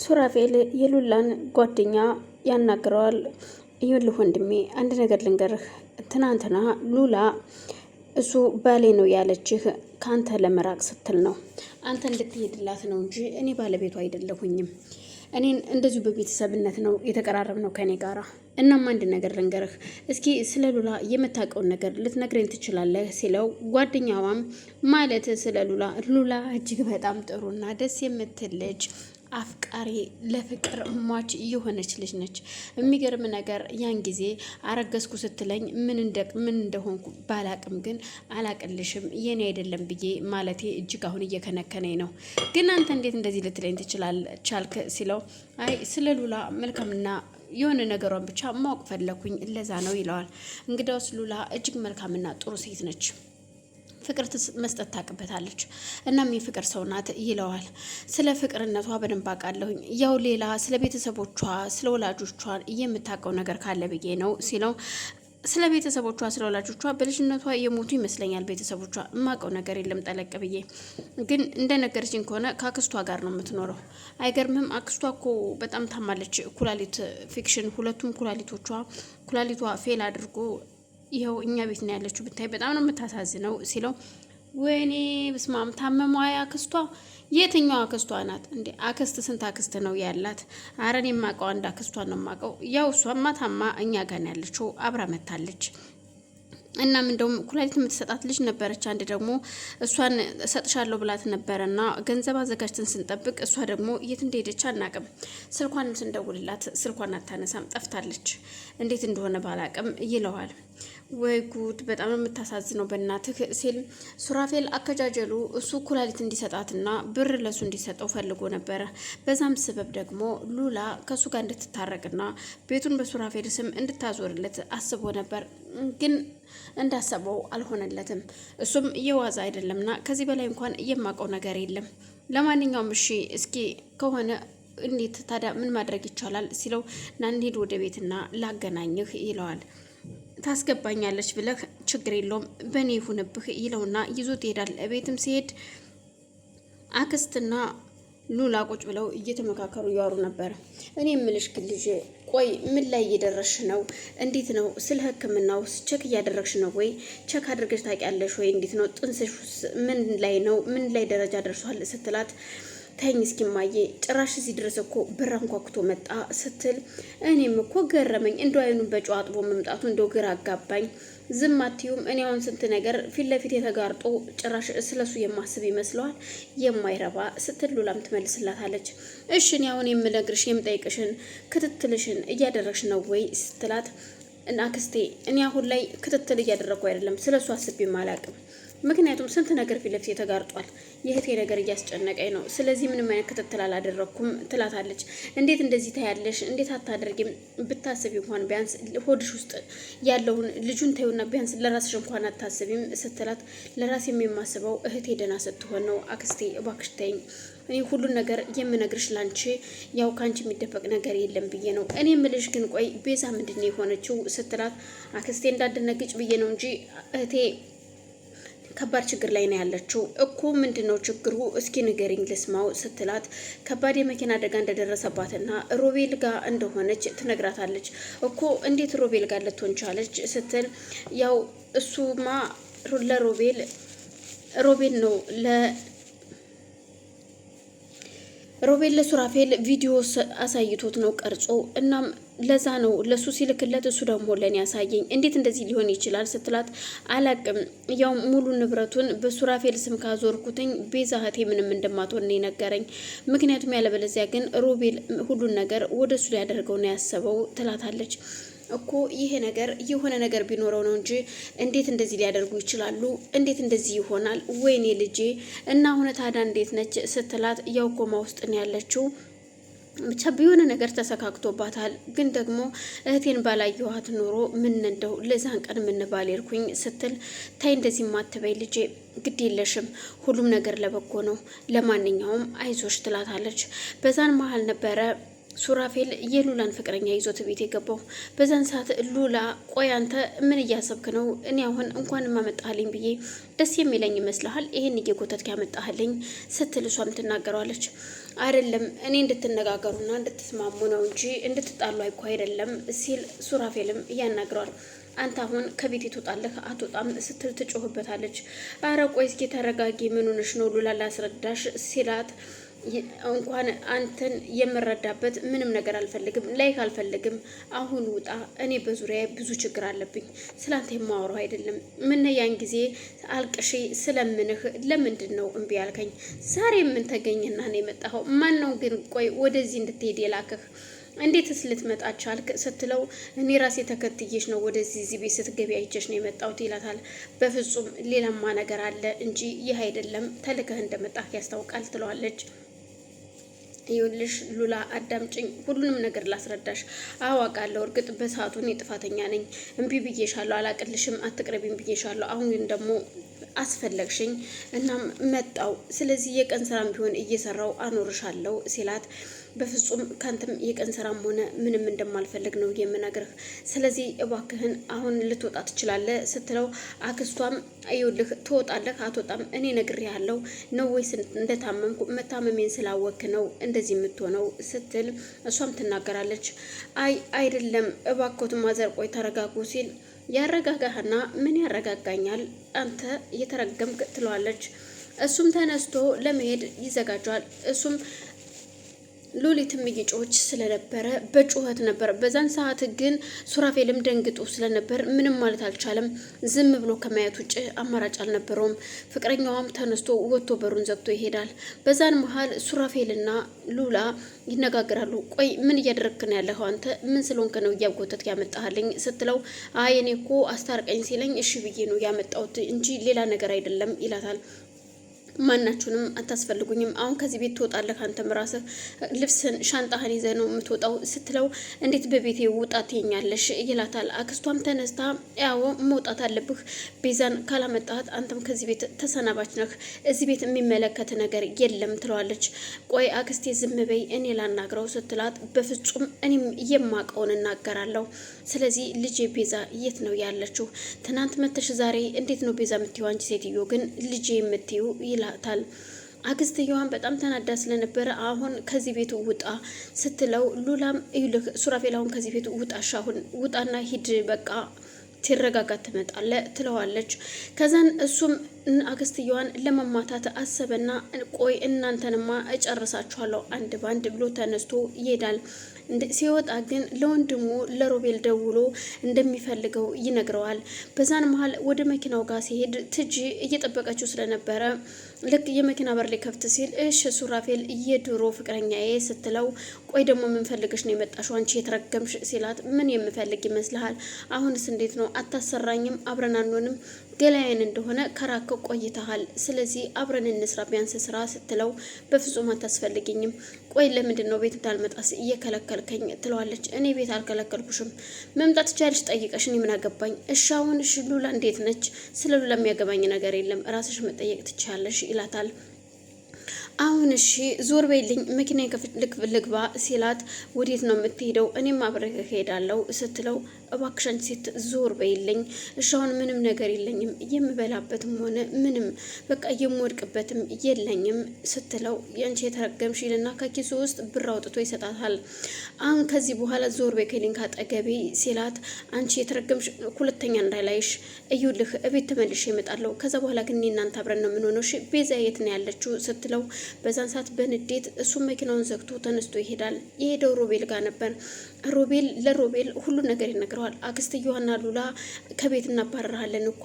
ሱራፌል የሉላን ጓደኛ ያናግረዋል። ይኸውልህ ወንድሜ አንድ ነገር ልንገርህ። ትናንትና ሉላ እሱ ባሌ ነው ያለችህ ካንተ ለመራቅ ስትል ነው። አንተ እንድትሄድላት ነው እንጂ እኔ ባለቤቱ አይደለሁኝም። እኔን እንደዚሁ በቤተሰብነት ነው የተቀራረብ ነው ከኔ ጋራ። እናም አንድ ነገር ልንገርህ፣ እስኪ ስለ ሉላ የምታውቀውን ነገር ልትነግረኝ ትችላለህ ሲለው፣ ጓደኛዋም ማለት ስለ ሉላ እጅግ በጣም ጥሩና ደስ የምትል ልጅ አፍቃሪ ለፍቅር ሟች የሆነች ልጅ ነች። የሚገርም ነገር ያን ጊዜ አረገዝኩ ስትለኝ ምን እንደሆንኩ ባላቅም ግን አላቅልሽም የኔ አይደለም ብዬ ማለቴ እጅግ አሁን እየከነከነኝ ነው። ግን አንተ እንዴት እንደዚህ ልትለኝ ቻልክ ሲለው፣ አይ ስለ ሉላ መልካምና የሆነ ነገሯን ብቻ ማወቅ ፈለኩኝ ለዛ ነው ይለዋል። እንግዲያውስ ሉላ እጅግ መልካምና ጥሩ ሴት ነች። ፍቅር መስጠት ታውቅበታለች። እናም የፍቅር ሰው ናት ይለዋል። ስለ ፍቅርነቷ በደንብ አውቃለሁኝ። ያው ሌላ ስለ ቤተሰቦቿ ስለ ወላጆቿ የምታውቀው ነገር ካለ ብዬ ነው ሲለው፣ ስለ ቤተሰቦቿ ስለ ወላጆቿ በልጅነቷ የሞቱ ይመስለኛል ቤተሰቦቿ። የማውቀው ነገር የለም ጠለቅ ብዬ። ግን እንደነገረችኝ ከሆነ ከአክስቷ ጋር ነው የምትኖረው። አይገርምም? አክስቷ እኮ በጣም ታማለች። ኩላሊት ፊክሽን፣ ሁለቱም ኩላሊቷ ፌል አድርጎ ይኸው እኛ ቤት ነው ያለችው። ብታይ በጣም ነው የምታሳዝነው ሲለው፣ ወይኔ ብስማም ታመሟያ አክስቷ። የትኛው አክስቷ ናት እንዴ? አክስት ስንት አክስት ነው ያላት? አረን የማውቀው አንድ አክስቷ ነው የማውቀው። ያው እሷማ ታማ እኛ ጋር ነው ያለችው፣ አብራ መታለች። እናም እንደውም ኩላሊት የምትሰጣት ልጅ ነበረች። አንድ ደግሞ እሷን እሰጥሻለሁ ብላት ነበረና ገንዘብ አዘጋጅተን ስንጠብቅ እሷ ደግሞ የት እንደሄደች አናቅም። ስልኳንም ስንደውልላት ስልኳን አታነሳም፣ ጠፍታለች። እንዴት እንደሆነ ባላቅም ይለዋል። ወይ ጉድ፣ በጣም የምታሳዝነው በእናትህ ሲል ሱራፌል አከጃጀሉ እሱ ኩላሊት እንዲሰጣትና ብር ለሱ እንዲሰጠው ፈልጎ ነበረ። በዛም ስበብ ደግሞ ሉላ ከሱ ጋር እንድትታረቅና ቤቱን በሱራፌል ስም እንድታዞርለት አስቦ ነበር። ግን እንዳሰበው አልሆነለትም። እሱም እየዋዛ አይደለምና ከዚህ በላይ እንኳን የማውቀው ነገር የለም። ለማንኛውም እሺ እስኪ ከሆነ እንዴት ታዲያ ምን ማድረግ ይቻላል ሲለው፣ ና እንሂድ ወደ ቤትና ላገናኝህ ይለዋል። ታስገባኛለች ብለህ ችግር የለውም በእኔ ይሁንብህ ይለውና ይዞት ይሄዳል። ቤትም ሲሄድ አክስትና ሉላ ቁጭ ብለው እየተመካከሩ እያወሩ ነበር። እኔ የምልሽ ግን ልጄ ቆይ ምን ላይ እየደረስሽ ነው? እንዴት ነው ስለ ሕክምናው ቼክ እያደረግሽ ነው ወይ? ቼክ አድርገሽ ታውቂያለሽ ወይ? እንዴት ነው ጥንስሽ ምን ላይ ነው? ምን ላይ ደረጃ ደርሷል ስትላት፣ ተኝ እስኪማዬ ጭራሽ እዚህ ድረስ እኮ በር አንኳኩቶ መጣ ስትል፣ እኔም እኮ ገረመኝ። እንደው አይኑን በጨው አጥቦ መምጣቱ እንደው ግራ አጋባኝ። ዝም አትዩም? እኔ አሁን ስንት ነገር ፊት ለፊት የተጋርጦ ጭራሽ ስለሱ የማስብ ይመስለዋል የማይረባ ስትል ሉላም ትመልስላታለች። እሺ እኔ አሁን የምነግርሽ የምጠይቅሽን ክትትልሽን እያደረግሽ ነው ወይ ስትላት፣ አክስቴ እኔ አሁን ላይ ክትትል እያደረግኩ አይደለም፣ ስለሱ አስቤም አላቅም። ምክንያቱም ስንት ነገር ፊት ለፊት ተጋርጧል። የእህቴ ነገር እያስጨነቀኝ ነው። ስለዚህ ምንም አይነት ክትትል አላደረኩም ትላታለች። እንዴት እንደዚህ ታያለሽ? እንዴት አታደርጊም? ብታስቢ እንኳን ቢያንስ ሆድሽ ውስጥ ያለውን ልጁን ተይውና ቢያንስ ለራስሽ እንኳን አታስቢም ስትላት፣ ለራሴም የማስበው እህቴ ደህና ስትሆን ነው። አክስቴ እባክሽ ተይኝ። እኔ ሁሉን ነገር የምነግርሽ ላንቺ ያው ካንቺ የሚደበቅ ነገር የለም ብዬ ነው። እኔ የምልሽ ግን ቆይ ቤዛ ምንድን ነው የሆነችው ስትላት፣ አክስቴ እንዳደነግጭ ብዬ ነው እንጂ እህቴ ከባድ ችግር ላይ ነው ያለችው እኮ። ምንድነው ችግሩ? እስኪ ንገሪኝ ልስማው ስትላት፣ ከባድ የመኪና አደጋ እንደደረሰባትና ሮቤል ጋር እንደሆነች ትነግራታለች። እኮ እንዴት ሮቤል ጋር ልትሆን ቻለች ስትል፣ ያው እሱማ ሮቤል ነው ሮቤል ለሱራፌል ቪዲዮ አሳይቶት ነው ቀርጾ። እናም ለዛ ነው ለሱ ሲልክለት እሱ ደግሞ ለኔ ያሳየኝ። እንዴት እንደዚህ ሊሆን ይችላል ስትላት፣ አላቅም ያው ሙሉ ንብረቱን በሱራፌል ስም ካዞርኩትኝ ቤዛ እህቴ ምንም እንደማትሆን ነው ነገረኝ። ምክንያቱም ያለበለዚያ ግን ሮቤል ሁሉን ነገር ወደሱ ሊያደርገው ነው ያሰበው ትላታለች። እኮ ይሄ ነገር የሆነ ነገር ቢኖረው ነው እንጂ እንዴት እንደዚህ ሊያደርጉ ይችላሉ? እንዴት እንደዚህ ይሆናል? ወይኔ ልጄ እና አሁን ታዲያ እንዴት ነች ስትላት፣ ያው ኮማ ውስጥ ነው ያለችው። ብቻ ቢሆነ ነገር ተሰካክቶባታል። ግን ደግሞ እህቴን ባላየኋት ኖሮ ምን እንደው ለዛን ቀን ምን ባልርኩኝ ስትል፣ ታይ እንደዚህ ማትበይ ልጄ፣ ግድ የለሽም ሁሉም ነገር ለበጎ ነው። ለማንኛውም አይዞሽ ትላታለች። በዛን መሀል ነበረ ሱራፌል የሉላን ፍቅረኛ ይዞት ቤት የገባው። በዛን ሰዓት ሉላ ቆይ አንተ ምን እያሰብክ ነው? እኔ አሁን እንኳን ማመጣህልኝ ብዬ ደስ የሚለኝ ይመስልሃል? ይሄን እየጎተትክ ያመጣህልኝ ስትል እሷም ትናገረዋለች። አይደለም እኔ እንድትነጋገሩና እንድትስማሙ ነው እንጂ እንድትጣሉ አይኮ አይደለም ሲል ሱራፌልም እያናግረዋል። አንተ አሁን ከቤት ትወጣለህ አትወጣም ስትል ትጮህበታለች። አረ ቆይ እስኪ ተረጋጊ፣ ምን ሆነሽ ነው ሉላ ላስረዳሽ ሲላት እንኳን አንተን የምረዳበት ምንም ነገር አልፈልግም፣ ላይክ አልፈልግም። አሁን ውጣ፣ እኔ በዙሪያ ብዙ ችግር አለብኝ። ስላንተ የማወራው አይደለም። ምን ያን ጊዜ አልቅሼ ስለምንህ ለምንድን ነው እምቢ ያልከኝ? ዛሬ ምን ተገኘና ነው የመጣኸው? ማን ነው ግን ቆይ ወደዚህ እንድትሄድ የላከህ? እንዴትስ ልትመጣ ቻልክ? ስትለው እኔ ራሴ ተከትዬሽ ነው ወደዚህ እዚህ ቤት ስትገቢ አይቼሽ ነው የመጣሁት ይላታል። በፍጹም ሌላማ ነገር አለ እንጂ ይህ አይደለም፣ ተልከህ እንደመጣህ ያስታውቃል ትለዋለች። ይኸውልሽ ሉላ አዳምጭኝ፣ ሁሉንም ነገር ላስረዳሽ። አዋቃለሁ፣ እርግጥ በሰዓቱ እኔ ጥፋተኛ ነኝ። እምቢ ብዬሻለሁ፣ አላቅልሽም፣ አትቅረቢም ብዬሻለሁ። አሁን ግን ደግሞ አስፈለግሽኝ፣ እናም መጣው። ስለዚህ የቀን ስራም ቢሆን እየሰራው አኖርሻለሁ ሲላት በፍጹም ካንተም የቀን ስራም ሆነ ምንም እንደማልፈልግ ነው የምነግርህ። ስለዚህ እባክህን አሁን ልትወጣ ትችላለህ ስትለው አክስቷም ይኸውልህ ትወጣለህ አትወጣም እኔ ነግሬሃለሁ ነው ወይስ እንደታመምኩ መታመሜን ስላወክ ነው እንደዚህ የምትሆነው ስትል እሷም ትናገራለች። አይ አይደለም እባክዎት ማዘር ቆይ ተረጋጉ ሲል ያረጋጋህና ምን ያረጋጋኛል አንተ እየተረገምክ ትለዋለች። እሱም ተነስቶ ለመሄድ ይዘጋጃል። እሱም ሉሊትም እየጮኸች ስለነበረ በጩኸት ነበር። በዛን ሰዓት ግን ሱራፌልም ደንግጦ ስለነበር ምንም ማለት አልቻለም። ዝም ብሎ ከማየት ውጭ አማራጭ አልነበረውም። ፍቅረኛዋም ተነስቶ ወጥቶ በሩን ዘግቶ ይሄዳል። በዛን መሀል ሱራፌልና ሉላ ይነጋገራሉ። ቆይ ምን እያደረግክ ነው ያለኸው? አንተ ምን ስለሆንክ ነው እያጎተት ያመጣህልኝ ስትለው አይ እኔ እኮ አስታርቀኝ ሲለኝ እሺ ብዬ ነው ያመጣሁት እንጂ ሌላ ነገር አይደለም ይላታል። ማናችሁንም አታስፈልጉኝም፣ አሁን ከዚህ ቤት ትወጣለህ፣ አንተም ራስህ ልብስን ሻንጣህን ይዘህ ነው የምትወጣው ስትለው እንዴት በቤቴ ውጣ ትይኛለሽ ይላታል። አክስቷም ተነስታ ያው መውጣት አለብህ፣ ቤዛን ካላመጣት አንተም ከዚህ ቤት ተሰናባች ነህ፣ እዚህ ቤት የሚመለከት ነገር የለም ትለዋለች። ቆይ አክስቴ ዝም በይ እኔ ላናግረው ስትላት በፍጹም እኔም የማውቀውን እናገራለሁ። ስለዚህ ልጄ ቤዛ የት ነው ያለችው? ትናንት መተሽ ዛሬ እንዴት ነው ቤዛ የምትይው? አንቺ ሴትዮ ግን ልጄ የምትይው ይላታል። አክስትየዋን በጣም ተናዳ ስለነበረ አሁን ከዚህ ቤት ውጣ ስትለው ሉላም ይልክ ሱራፌል አሁን ከዚህ ቤት ውጣሽ፣ አሁን ውጣና ሂድ በቃ ሲረጋጋ ትመጣለ ትለዋለች። ከዛን እሱም አክስትየዋን ለመማታት አሰበና ቆይ እናንተንማ እጨርሳችኋለሁ አንድ ባንድ ብሎ ተነስቶ ይሄዳል። ሲወጣ ግን ለወንድሙ ለሮቤል ደውሎ እንደሚፈልገው ይነግረዋል። በዛን መሀል ወደ መኪናው ጋር ሲሄድ ትጂ እየጠበቀችው ስለነበረ ልክ የመኪና በር ላይ ከፍት ሲል እሺ ሱራፌል የድሮ ፍቅረኛዬ ስትለው ቆይ ደግሞ ምን ፈልገሽ ነው የመጣሽው አንቺ የተረገምሽ ሲላት ምን የምፈልግ ይመስልሃል? አሁንስ እንዴት ነው አታሰራኝም? አብረን አንሆንም? ገላዬን እንደሆነ ከራከው ቆይተሃል። ስለዚህ አብረን እንስራ ቢያንስ ስራ ስትለው በፍጹም አታስፈልግኝም። ቆይ ለምንድን ነው ቤት እንዳልመጣስ እየከለከልከኝ ትለዋለች። እኔ ቤት አልከለከልኩሽም፣ መምጣት ትችያለሽ ጠይቀሽ፣ እኔ ምን አገባኝ? እሺ አሁን እሺ ሉላ እንዴት ነች? ስለ ሉላ የሚያገባኝ ነገር የለም፣ ራስሽ መጠየቅ ትችያለሽ ይላታል። አሁን እሺ ዞር በይልኝ መኪና ልግባ ሲላት ወዴት ነው የምትሄደው? እኔም አብረህ እሄዳለሁ ስትለው እባክሽ አንቺ ሴት ዞር በይልኝ፣ እሺ አሁን ምንም ነገር የለኝም የምበላበትም ሆነ ምንም በቃ የምወድቅበትም የለኝም ስትለው የአንቺ የተረገምሽ ይልና ከኪሱ ውስጥ ብር አውጥቶ ይሰጣታል። አሁን ከዚህ በኋላ ዞር በይ ከሊን ካጠገቤ ሲላት አንቺ የተረገምሽ ሁለተኛ እንዳይላይሽ እዩልህ እቤት ተመልሼ እመጣለሁ፣ ከዛ በኋላ ግን እናንተ አብረን ነው የምንሆነው፣ እሺ ቤዛ የት ነው ያለችው ስትለው በዛን ሰዓት በንዴት እሱ መኪናውን ዘግቶ ተነስቶ ይሄዳል። የሄደው ሮቤል ጋር ነበር። ለሮቤል ሁሉ ነገር ይነግረዋል። አክስትየዋና ሉላ ከቤት እናባረራለን እኮ